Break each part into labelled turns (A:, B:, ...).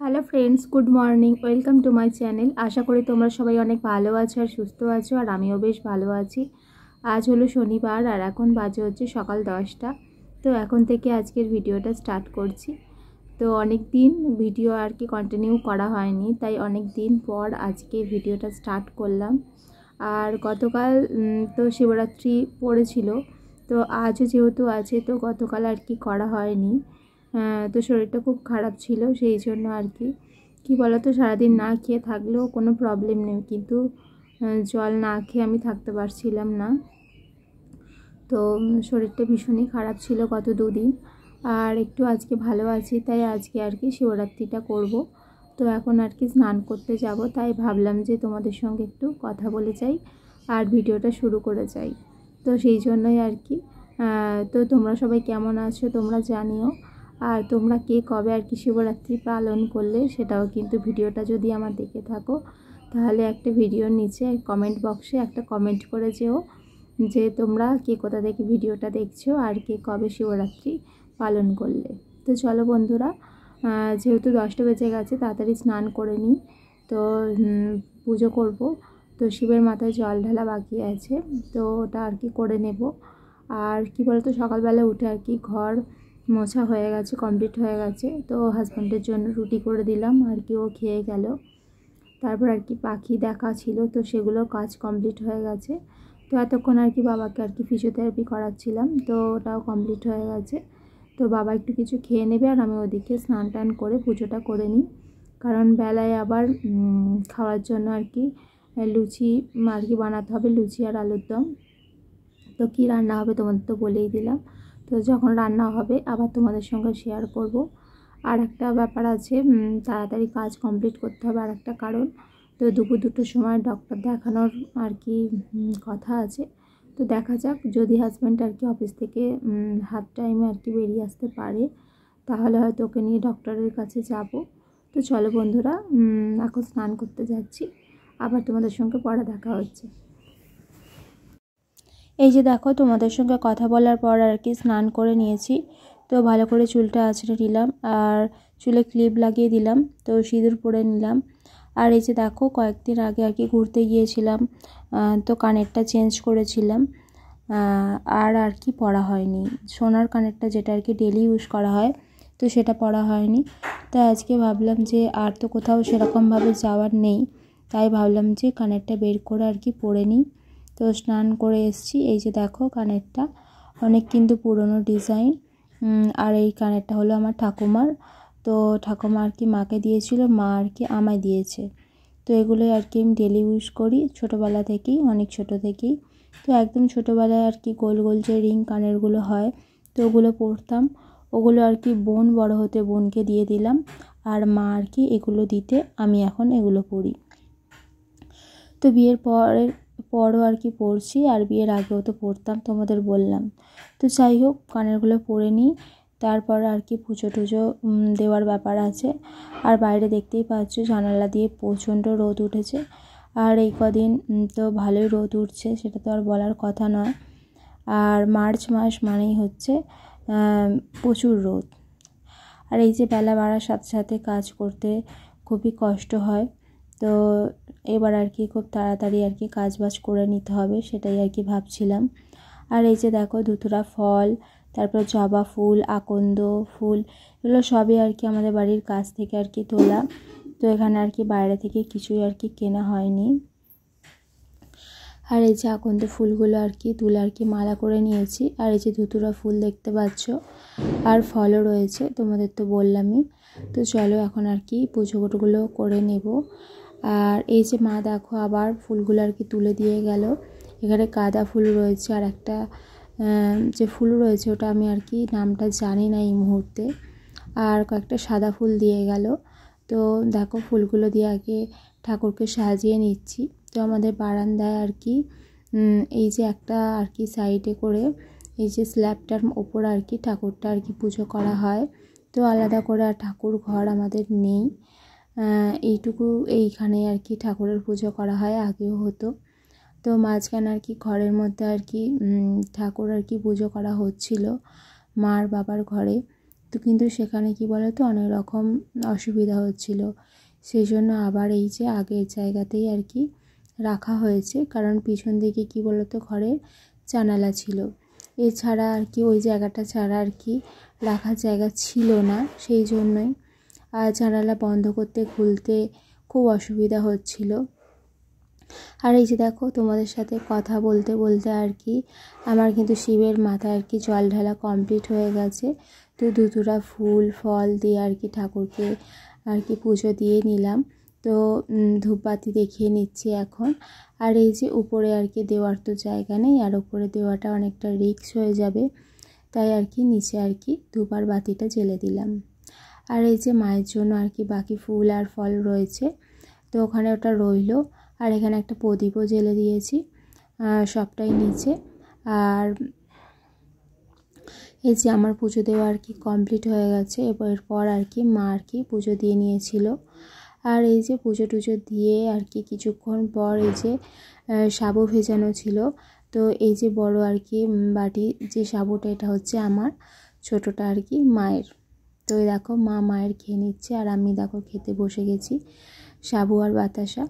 A: Hello friends, good morning, welcome to my channel. আশা করি তোমরা সবাই অনেক ভালো আছো আর সুস্থ আছো, আর আমিও বেশ ভালো আছি। আজ হলো শনিবার আর এখন বাজে হচ্ছে সকাল 10টা। তো এখন থেকে আজকের ভিডিওটা স্টার্ট করছি। তো অনেক দিন ভিডিও আর কি কন্টিনিউ করা হয়নি, তাই অনেক দিন পর আজকে ভিডিওটা স্টার্ট করলাম। আর গতকাল তো শিবরাত্রি পড়েছিল, তো আজও যেহেতু আছে তো গতকাল আর কি করা হয়নি। তো শরীরটা খুব খারাপ ছিল, সেই জন্য আর কি বলো তো, সারাদিন না খেয়ে থাকলেও কোনো প্রবলেম নেই, কিন্তু জল না খেয়ে আমি থাকতে পারছিলাম না। তো শরীরটা ভীষণই খারাপ ছিল গত দুদিন, আর একটু আজকে ভালো আছি, তাই আজকে আর কি শিবরাত্রিটা করব। তো এখন আর কি স্নান করতে যাব, তাই ভাবলাম যে তোমাদের সঙ্গে একটু কথা বলে যাই আর ভিডিওটা শুরু করে যাই। তো সেই জন্যই আর কি। তো তোমরা সবাই কেমন আছো তোমরা জানিও, আর তোমরা কে কবে আর কি শিবরাত্রি পালন করলে সেটাও কিন্তু ভিডিওটা যদি আমার দেখে থাকো তাহলে একটা ভিডিওর নিচে কমেন্ট বক্সে একটা কমেন্ট করে যেও যে তোমরা কে কোথা থেকে ভিডিওটা দেখছো আর কে কবে শিবরাত্রি পালন করলে। তো চলো বন্ধুরা, যেহেতু 10টা বেজে গেছে, তাড়াতাড়ি স্নান করে নিই। তো পুজো করব, তো শিবের মাথায় জল ঢালা বাকি আছে, তো ওটা আর কি করে নেব। আর কি বলতো, সকালবেলা উঠে আর কি ঘর মোছা হয়ে গেছে, কমপ্লিট হয়ে গেছে। তো হাজব্যান্ডের জন্য রুটি করে দিলাম আর কি, ও খেয়ে গেল। তারপর আর কি পাখি দেখা ছিল, তো সেগুলো কাজ কমপ্লিট হয়ে গেছে। তো এতক্ষণ আর কি বাবাকে আর কি ফিজিওথেরাপি করাচ্ছিলাম, তো ওটাও কমপ্লিট হয়ে গেছে। তো বাবা একটু কিছু খেয়ে নেবে আর আমি ওদিকে স্নান টান করে পুজোটা করে নিই, কারণ বেলায় আবার খাওয়ার জন্য আর কি লুচি আর কি বানাতে হবে, লুচি আর আলুর দম। তো কী রান্না হবে তোমাদের তো বলেই দিলাম, তো যখন রান্না হবে আবার তোমাদের সঙ্গে শেয়ার করব। আর একটা ব্যাপার আছে, তাড়াতাড়ি কাজ কমপ্লিট করতে হবে আর একটা কারণ, তো দুপুর 2টোর সময় ডক্টর দেখানোর আর কি কথা আছে। তো দেখা যাক, যদি হাজব্যান্ড আর কি অফিস থেকে হাফ টাইমে আর কি বেরিয়ে আসতে পারে তাহলে হয়তো ওকে নিয়ে ডক্টরের কাছে যাব। তো চলো বন্ধুরা, এখন স্নান করতে যাচ্ছি, আবার তোমাদের সঙ্গে পরে দেখা হচ্ছে। এই যে দেখো, তোমাদের সঙ্গে কথা বলার পর আর কি স্নান করে নিয়েছি। তো ভালো করে চুলটা আঁচড়ে নিলাম আর চুলে ক্লিপ লাগিয়ে দিলাম, তো সিঁদুর পরে নিলাম। আর এই যে দেখো, কয়েকদিন আগে আর কি ঘুরতে গিয়েছিলাম, তো কানেরটা চেঞ্জ করেছিলাম, আর কি পরা হয়নি। সোনার কানেরটা যেটা আর কি ডেলি ইউজ করা হয়, তো সেটা পরা হয়নি। তাই আজকে ভাবলাম যে আর তো কোথাও সেরকমভাবে যাওয়ার নেই, তাই ভাবলাম যে কানেরটা বের করে আর কি পরে নিই। তো স্নান করে এসেছি, এই যে দেখো কানেরটা অনেক কিন্তু পুরনো ডিজাইন। আর এই কানেরটা হলো আমার ঠাকুমার, তো ঠাকুমা আর কি মাকে দিয়েছিল, মা আর কি আমায় দিয়েছে। তো এগুলোই আর কি আমি ডেলি ইউজ করি ছোটোবেলা থেকেই, অনেক ছোটো থেকেই। তো একদম ছোটোবেলায় আর কি গোল গোল যে রিং কানেরগুলো হয়, তো ওগুলো পরতাম। ওগুলো আর কি বোন বড় হতে বোনকে দিয়ে দিলাম, আর মা আর কি এগুলো দিতে আমি এখন এগুলো পরি। তো বিয়ের পরও আর কি পরছি, আর বিয়ের আগেও তো পরতাম, তোমাদের বললাম। তো যাই হোক, কানেরগুলো পরে নিই, তারপর আর কি পুজো টুজো দেওয়ার ব্যাপার আছে। আর বাইরে দেখতেই পাচ্ছ জানালা দিয়ে প্রচণ্ড রোদ উঠেছে, আর এই কদিন তো ভালোই রোদ উঠছে, সেটা তো আর বলার কথা নয়। আর মার্চ মাস মানেই হচ্ছে প্রচুর রোদ। আর এই যে বেলা বাড়ার সাথে সাথে কাজ করতে খুবই কষ্ট হয়। তো এবার আর কি খুব তাড়াতাড়ি আর কি কাজ বাজ করে নিতে হবে, সেটাই আর কি ভাবছিলাম। আর এই যে দেখো, ধুতুরা ফল, তারপর জবা ফুল, আকন্দ ফুল, এগুলো সবই আর কি আমাদের বাড়ির কাছ থেকে আর কি তোলা। তো এখানে আর কি বাইরে থেকে কিছুই আর কি কেনা হয়নি। আর এই যে আকন্দ ফুলগুলো আর কি তুলে আর কি মালা করে নিয়েছি। আর এই যে ধুতুরা ফুল দেখতে পাচ্ছ, আর ফলও রয়েছে, তোমাদের তো বললামই। তো চলো এখন আর কি পুজোগুলো করে নেব। আর এই যে মা দেখো আবার ফুলগুলো আর কি তুলে দিয়ে গেল। এখানে গাঁদা ফুল রয়েছে, আর একটা যে ফুল রয়েছে ওটা আমি আর কি নামটা জানি না এই মুহূর্তে, আর কয়েকটা সাদা ফুল দিয়ে গেল। তো দেখো ফুলগুলো দিয়ে আগে ঠাকুরকে সাজিয়ে নিচ্ছি। তো আমাদের বারান্দায় আর কি এই যে একটা আর কি সাইডে করে এই যে স্ল্যাবটার ওপর আর কি ঠাকুরটা আর কি পুজো করা হয়। তো আলাদা করে আর ঠাকুর ঘর আমাদের নেই, এইটুকু এইখানে আর কি ঠাকুরের পুজো করা হয়, আগেও হতো। তো মাঝখানে আর কি ঘরের মধ্যে আর কি ঠাকুর আর কি পুজো করা হচ্ছিল মার বাবার ঘরে। তো কিন্তু সেখানে কি বলো তো অনেক রকম অসুবিধা হচ্ছিল, সেই জন্য আবার এই যে আগের জায়গাতেই আর কি রাখা হয়েছে। কারণ পিছন দিকে কি বলো তো ঘরের জানালা ছিল, এছাড়া আর কি ওই জায়গাটা ছাড়া আর কি রাখার জায়গা ছিল না, সেই জন্যই আর জানালা বন্ধ করতে খুলতে খুব অসুবিধা হচ্ছিল। আর এই যে দেখো তোমাদের সাথে কথা বলতে বলতে আর কি আমার কিন্তু শিবের মাথায় আর কি জল ঢালা কমপ্লিট হয়ে গেছে। তো দুতুরা ফুল ফল দিয়ে আর কি ঠাকুরকে আর কি পুজো দিয়ে নিলাম। তো ধূপবাতি দেখিয়ে নিচ্ছি এখন। আর এই যে উপরে আর কি দেওয়ার তো জায়গা নেই, আর উপরে দেওয়াটা অনেকটা রিস্ক হয়ে যাবে, তাই আর কি নিচে আর কি ধূপ আর বাতিটা জ্বেলে দিলাম। আর এই যে মায়ের জন্য আর কি বাকি ফুল আর ফল রয়েছে, তো ওখানে ওটা রইলো। আর এখানে একটা প্রদীপও জ্বেলে দিয়েছি, সবটাই নিচে। আর এই যে আমার পুজো দেওয়া আর কি কমপ্লিট হয়ে গেছে। এরপর আর কি মা আর কি পুজো দিয়ে নিয়েছিল। আর এই যে পুজো টুজো দিয়ে আর কি কিছুক্ষণ পর এই যে সাবু ভেজানো ছিল। তো এই যে বড় আর কি বাটি যে সাবুটা, এটা হচ্ছে আমার, ছোটোটা আর কি মায়ের। তো দেখো মা মায়ের খেয়ে নিচ্ছে, আর আমি দেখো খেতে বসে গেছি সাবু আর বাতাসা।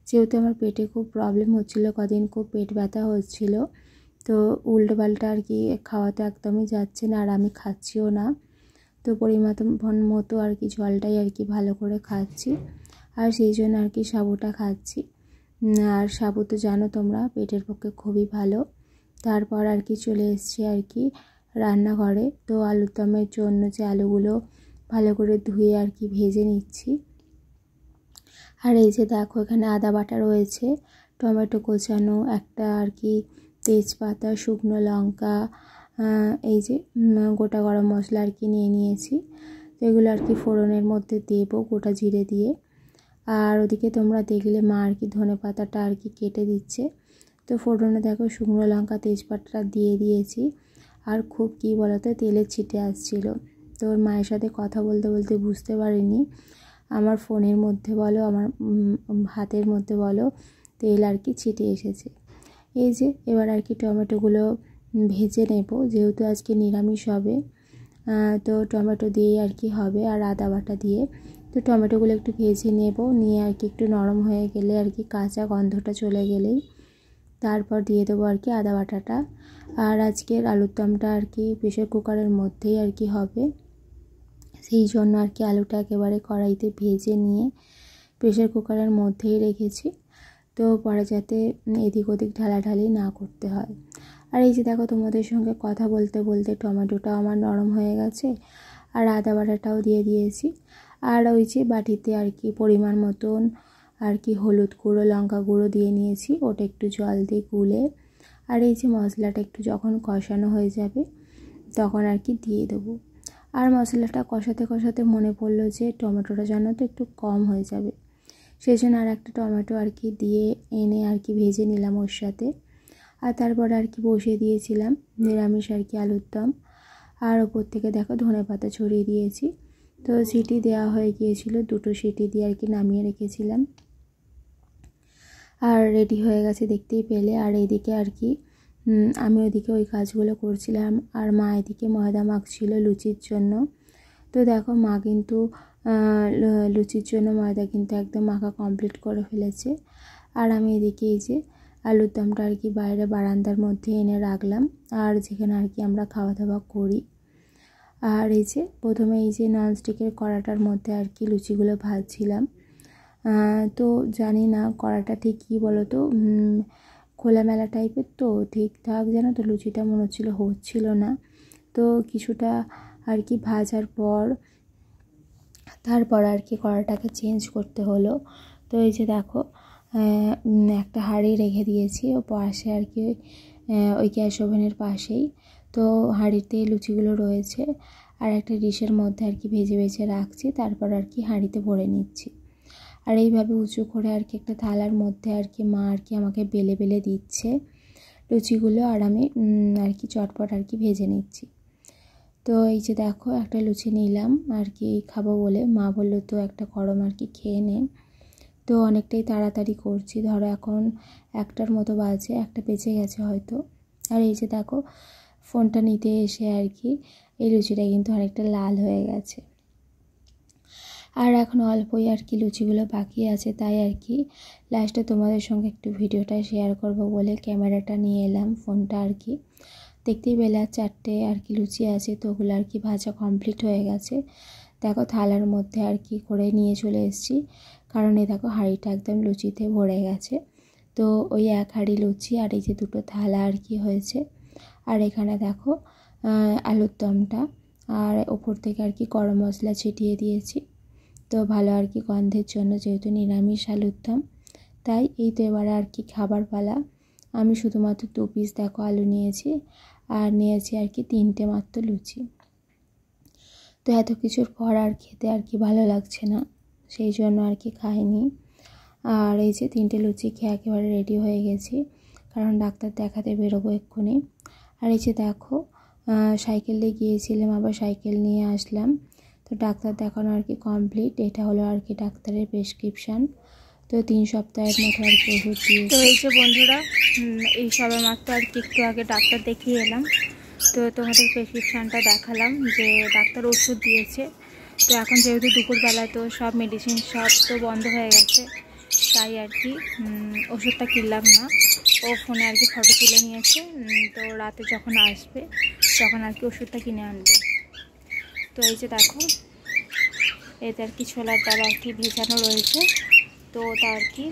A: যেহেতু আমার পেটে খুব প্রবলেম হচ্ছিলো, কদিন খুব পেট ব্যথা হচ্ছিলো, তো উল্টো পাল্টা আর কি খাওয়া তো একদমই যাচ্ছে না, আর আমি খাচ্ছিও না। তো পরিমাণ মতো আর কি জলটাই আর কি ভালো করে খাচ্ছি, আর সেই জন্য আর কি সাবুটা খাচ্ছি। আর সাবু তো জানো তোমরা পেটের পক্ষে খুবই ভালো। তারপর আর কি চলে এসছি আর কি রান্নাঘরে। তো আলুর দমের জন্য যে আলুগুলো ভালো করে ধুয়ে আর কি ভেজে নিচ্ছি। আর এই যে দেখো এখানে আদা বাটা রয়েছে, টমেটো কোচানো, একটা আর কি তেজপাতা, শুকনো লঙ্কা, এই যে গোটা গরম মশলা আর কি নিয়ে নিয়েছি। এগুলো আর কি ফোড়নের মধ্যে দেবো গোটা জিরে দিয়ে। আর ওদিকে তোমরা দেখলে মা আর কি ধনে পাতাটা আর কি কেটে দিচ্ছে। তো ফোড়নে দেখো শুকনো লঙ্কা তেজপাতাটা দিয়ে দিয়েছি। আর খুব কী বলতো তেলের ছিটে আসছিল। তো ওর মায়ের সাথে কথা বলতে বলতে বুঝতে পারিনি আমার ফোনের মধ্যে বলো আমার হাতের মধ্যে বলো তেল আর কি ছিটে এসেছে। এই যে এবার আর কি টমেটোগুলো ভেজে নেব, যেহেতু আজকে নিরামিষ হবে, তো টমেটো দিয়ে আর কি হবে, আর আদা বাটা দিয়ে। তো টমেটোগুলো একটু ভেজে নেব, নিয়ে আর কি একটু নরম হয়ে গেলে আর কি কাঁচা গন্ধটা চলে গেলেই তারপর দিয়ে দেবো আর কি আদা বাটাটা। আর আজকের আলুর দমটা আর কি প্রেসার কুকারের মধ্যেই আর কি হবে, সেই জন্য আর কি আলুটা একেবারে কড়াইতে ভেজে নিয়ে প্রেসার কুকারের মধ্যেই রেখেছি, তো পরে যাতে এদিক ওদিক ঢালাঢালি না করতে হয়। আর এই যে দেখো তোমাদের সঙ্গে কথা বলতে বলতে টমেটোটাও আমার নরম হয়ে গেছে, আর আদা বাটাটাও দিয়ে দিয়েছি। আর ওই যে বাটিতে আর কি পরিমাণ মতন আর কি হলুদ গুঁড়ো লঙ্কা গুঁড়ো দিয়ে নিয়েছি, ওটা একটু জল দিয়ে গুলে। আর এই যে মশলাটা একটু যখন কষানো হয়ে যাবে তখন আর কি দিয়ে দেবো। আর মশলাটা কষাতে কষাতে মনে পড়লো যে টমেটোটা যেন তো একটু কম হয়ে যাবে, সেই জন্য আর একটা টমেটো আর কি দিয়ে এনে আর কি ভেজে নিলাম ওর সাথে। আর তারপর আর কি বসিয়ে দিয়েছিলাম নিরামিষ আর কি আলুর দম। আর ওপর থেকে দেখো ধনেপাতা ছড়িয়ে দিয়েছি। তো সিটি দেওয়া হয়ে গিয়েছিল, 2টো সিটি দিয়ে আর কি নামিয়ে রেখেছিলাম। আর রেডি হয়ে গেছে দেখতেই পেলে। আর এইদিকে আর কি আমি ওইদিকে ওই কাজগুলো করছিলাম, আর মা এদিকে ময়দা মাখছিল লুচির জন্য। তো দেখো মা কিন্তু লুচির জন্য ময়দা কিন্তু একদম মাখা কমপ্লিট করে ফেলেছে। আর আমি এদিকে এই যে আলুর দমটা আর কি বাইরে বারান্দার মধ্যে এনে রাখলাম, আর যেখানে আর কি আমরা খাওয়া দাওয়া করি। আর এই যে প্রথমে এই যে ননস্টিকের কড়াটার মধ্যে আর কি লুচিগুলো ভাজছিলাম। তো জানি না কড়াটা ঠিক কী বলো তো, খোলামেলা টাইপের, তো ঠিকঠাক যেন তো লুচিটা মনে হচ্ছিল না। তো কিছুটা আর কি ভাজার পর তারপর আর কি কড়াটাকে চেঞ্জ করতে হলো। তো এই যে দেখো একটা হাঁড়ি রেখে দিয়েছি ও পাশে আর কি ওই গ্যাস ওভেনের পাশেই। তো হাঁড়িতে লুচিগুলো রয়েছে, আর একটা ডিশের মধ্যে আর কি ভেজে ভেজে রাখছি, তারপর আর কি হাঁড়িতে ভরে নিচ্ছি। আর এইভাবে উঁচু করে আর কি একটা থালার মধ্যে আর কি মা আর কি আমাকে বেলে বেলে দিচ্ছে লুচিগুলো, আর আমি আর কি চটপট আর কি ভেজে নিচ্ছি। তো এই যে দেখো একটা লুচি নিলাম আর কি খাবো বলে, মা বললো তো একটা গরম আর কি খেয়ে নে। তো অনেকটাই তাড়াতাড়ি করছি, ধরো এখন 1টার মতো বাজে, 1টা বেজে গেছে হয়তো। আর এই যে দেখো ফোনটা নিতে এসে আর কি এই লুচিটা কিন্তু অনেকটা লাল হয়ে গেছে। আর এখন অল্পই আর কি লুচিগুলো বাকি আছে, তাই আর কি লাস্টে তোমাদের সঙ্গে একটু ভিডিওটা শেয়ার করব বলে ক্যামেরাটা নিয়ে এলাম, ফোনটা আর কি। দেখতেই পেলে 4টে আর কি লুচি আছে, তো ওগুলো আর কি ভাজা কমপ্লিট হয়ে গেছে। দেখো থালার মধ্যে আর কি করে নিয়ে চলে এসেছি, কারণ এই দেখো হাঁড়িটা একদম লুচিতে ভরে গেছে। তো ওই 1 হাঁড়ি লুচি আর এই যে 2টো থালা আর কি হয়েছে। আর এখানে দেখো আলুর দমটা, আর ওপর থেকে আর কি গরম মশলা ছিটিয়ে দিয়েছি, তো ভালো আর কি গন্ধের জন্য, যেহেতু নিরামিষ আলুর দম। তাই এই তো এবারে আর কি খাবার পালা। আমি শুধুমাত্র 2 পিস দেখো আলু নিয়েছি, আর নিয়েছি আর কি 3টে মাত্র লুচি। তো এত কিছুর পর আর খেতে আর কি ভালো লাগছে না, সেই জন্য আর কি খাইনি। আর এই যে 3টে লুচি খেয়ে একেবারে রেডি হয়ে গেছি, কারণ ডাক্তার দেখাতে বেরোবো এক্ষুনি। আর এই যে দেখো সাইকেল দিয়ে গিয়েছিলাম, আবার সাইকেল নিয়ে আসলাম। তো ডাক্তার দেখানো আর কি কমপ্লিট। এটা হলো আর কি ডাক্তারের প্রেসক্রিপশান। তো 3 সপ্তাহের মতো আর কি ওষুধ দিয়েছে। তো এই যে বন্ধুরা, এই সবে মাত্র আর কি একটু আগে ডাক্তার দেখিয়ে এলাম। তো তোমাদের প্রেসক্রিপশানটা দেখালাম যে ডাক্তার ওষুধ দিয়েছে। তো এখন যেহেতু দুপুরবেলা, তো সব মেডিসিন সব তো বন্ধ হয়ে গেছে, তাই আর কি ওষুধটা কিনলাম না। ও ফোনে আর কি ফটো তুলে নিয়েছে, তো রাতে যখন আসবে তখন আর কি ওষুধটা কিনে আনবে। তো এই যে দেখো এতে আর কি ছোলার ডাল আর কি ভেজানো রয়েছে, তো ওটা আর কি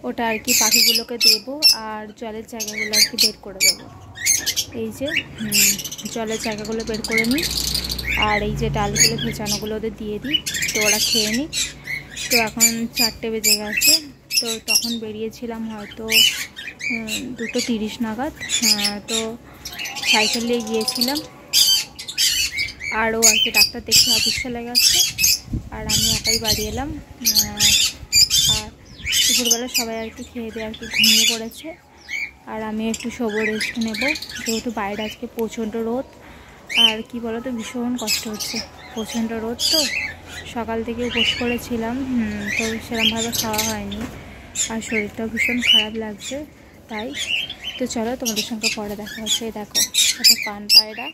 A: ওটা আর কি পাখিগুলোকে দেবো, আর জলের জায়গাগুলো আর কি বের করে দেবো। এই যে জলের জায়গাগুলো বের করে নিই, আর এই যে ডালগুলো ভেজানোগুলো ওদের দিয়ে দিই, তো ওরা খেয়ে নিই। তো এখন 4টে বেজে গেছে, তো তখন বেরিয়েছিলাম হয়তো 2:30 নাগাদ। তো সাইকেল নিয়ে গিয়েছিলাম, আর ও আর কি ডাক্তার দেখে অফিস চলে গেছে, আর আমি একাই বাড়ি এলাম। আর দুপুরবেলা সবাই আর কি খেয়ে দিয়ে আর কি ঘুমিয়ে পড়েছে, আর আমি একটু শোবো, রেস্ট নেব, যেহেতু বাইরে আজকে প্রচণ্ড রোদ। আর কি বলো তো, ভীষণ কষ্ট হচ্ছে, প্রচণ্ড রোদ। তো সকাল থেকে উপোস করেছিলাম, তো সেরকমভাবে খাওয়া হয়নি, আর শরীরটাও ভীষণ খারাপ লাগছে তাই। তো চলো তোমাদের সঙ্গে পরে দেখা হচ্ছে। দেখো এটা পান পায়রা,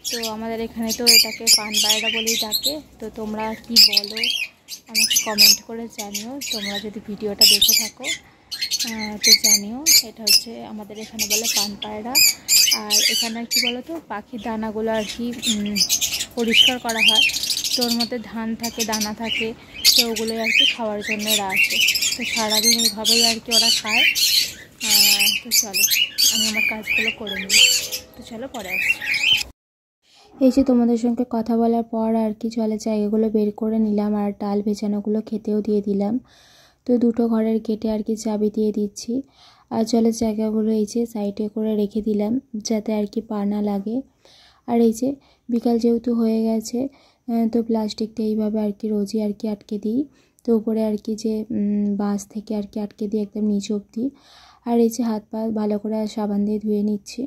A: তো আমাদের এখানে তো এটাকে পান পায়রা বলেই ডাকে। তো তোমরা কি বলো আমাকে কমেন্ট করে জানিও, তোমরা যদি ভিডিওটা দেখে থাকো তো জানিও। এটা হচ্ছে আমাদের এখানে বলে পান পায়রা। আর এখানে আর কি বলো তো, পাখির দানাগুলো আর কি পরিষ্কার করা হয়, তো ওর মধ্যে ধান থাকে, দানা থাকে, তো ওগুলোই আর কি খাওয়ার জন্য ওরা আসে। তো সারাদিন এইভাবেই আর কি ওরা খায়। তো চলো আমি আমার কাজগুলো করে নিই, তো চলো পরে আসছি। এই যে তোমাদের সঙ্গে কথা বলার পর আর কি জলের জায়গাগুলো বের করে নিলাম, আর ডাল ভেজানোগুলো খেতেও দিয়ে দিলাম। তো 2টো ঘরের গেটে আর কি চাবি দিয়ে দিচ্ছি, আর জলের জায়গাগুলো এই যে সাইডে করে রেখে দিলাম, যাতে আর কি পা না লাগে। আর এই যে বিকাল যেহেতু হয়ে গেছে, তো প্লাস্টিকটা এইভাবে আর কি রোজই আর কি আটকে দিই। তো উপরে আর কি যে বাঁশ থেকে আর কি আটকে দিই একদম নিচ অবধি। আর এই যে হাত পা ভালো করে সাবান দিয়ে ধুয়ে নিচ্ছি।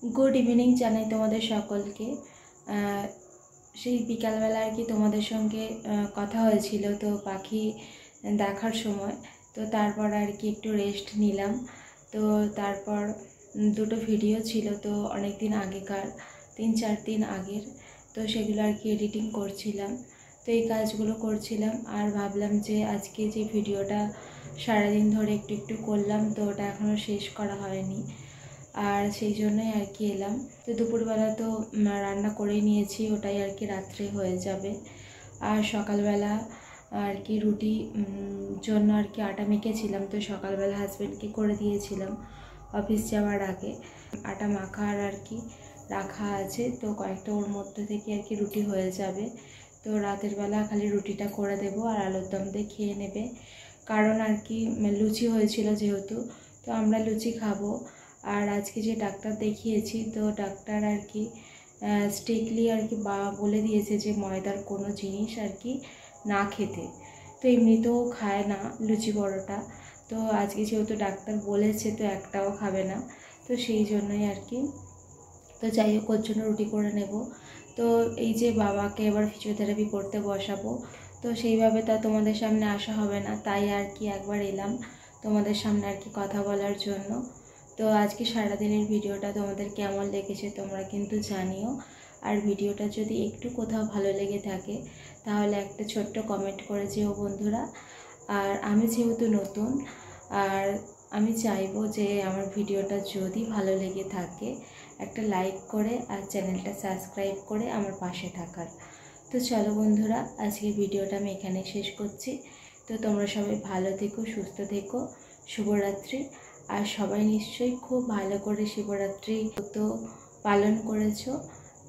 A: গুড ইভিনিং জানাই তোমাদের সকলকে। সেই বিকালবেলা আর কি তোমাদের সঙ্গে কথা হয়েছিল তো পাখি দেখার সময়, তো তারপর আর কি একটু রেস্ট নিলাম। তো তারপর 2টো ভিডিও ছিল, তো অনেক দিন আগেকার, 3-4 দিন আগের, তো সেগুলো আর কি এডিটিং করছিলাম। তো এই কাজগুলো করছিলাম, আর ভাবলাম যে আজকে যে ভিডিওটা সারাদিন ধরে একটু একটু করলাম, তো ওটা এখনও শেষ করা হয়নি, আর সেই জন্যই আর কি এলাম। তো দুপুরবেলা তো রান্না করে নিয়েছি, ওটাই আর কি রাত্রে হয়ে যাবে। আর সকালবেলা আর কি রুটি জন্য আর কি আটা মেখেছিলাম, তো সকালবেলা হাজব্যান্ডকে করে দিয়েছিলাম অফিস যাওয়ার আগে। আটা মাখা আর কি রাখা আছে, তো কয়েকটা ওর মধ্যে থেকে আর কি রুটি হয়ে যাবে। তো রাতের বেলা খালি রুটিটা করে দেবো, আর আলুর দম দিয়ে খেয়ে নেবে, কারণ আর কি লুচি হয়েছিল যেহেতু, তো আমরা লুচি খাবো। আর আজকে যে ডাক্তার দেখিয়েছি, তো ডাক্তার আর কি স্ট্রিক্টলি আর কি বলে দিয়েছে যে ময়দার কোনো জিনিস আর কি না খেতে। তো এমনিতেও খায় না লুচি পরোটা, তো তো আজকে যেহেতু ডাক্তার বলেছে তো একটাও খাবে না, তো সেই জন্যই আর কি। তো যাই হোক ওর জন্য রুটি করে নেব। তো এই যে বাবাকে এবার ফিজিওথেরাপি করতে বসাবো, তো সেইভাবে তা তোমাদের সামনে আসা হবে না, তাই আর কি একবার এলাম তোমাদের সামনে আর কি কথা বলার জন্য। তো আজকে সারাদিনের ভিডিওটা তোমাদের কেমন লেগেছে তোমরা কিন্তু জানিও। আর ভিডিওটা যদি একটু কোথাও ভালো লেগে থাকে তাহলে একটা ছোট্ট কমেন্ট করে যেও বন্ধুরা। আর আমি যেহেতু নতুন, আর আমি চাইবো যে আমার ভিডিওটা যদি ভালো লেগে থাকে একটা লাইক করে আর চ্যানেলটা সাবস্ক্রাইব করে আমার পাশে থাকার। তো চলো বন্ধুরা, আজকে ভিডিওটা আমি এখানে শেষ করছি। তো তোমরা সবাই ভালো থেকো, সুস্থ থেকো, শুভরাত্রি। আর সবাই নিশ্চয়ই খুব ভালো করে শিবরাত্রি তো পালন করেছো।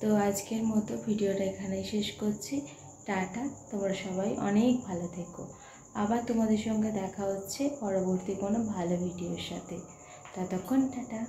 A: তো আজকের মতো ভিডিওটা এখানে শেষ করছি। টাটা, তোমরা সবাই অনেক ভালো থেকো। আবার তোমাদের সঙ্গে দেখা হচ্ছে পরবর্তী কোনো ভালো ভিডিওর সাথে। ততক্ষণ টাটা।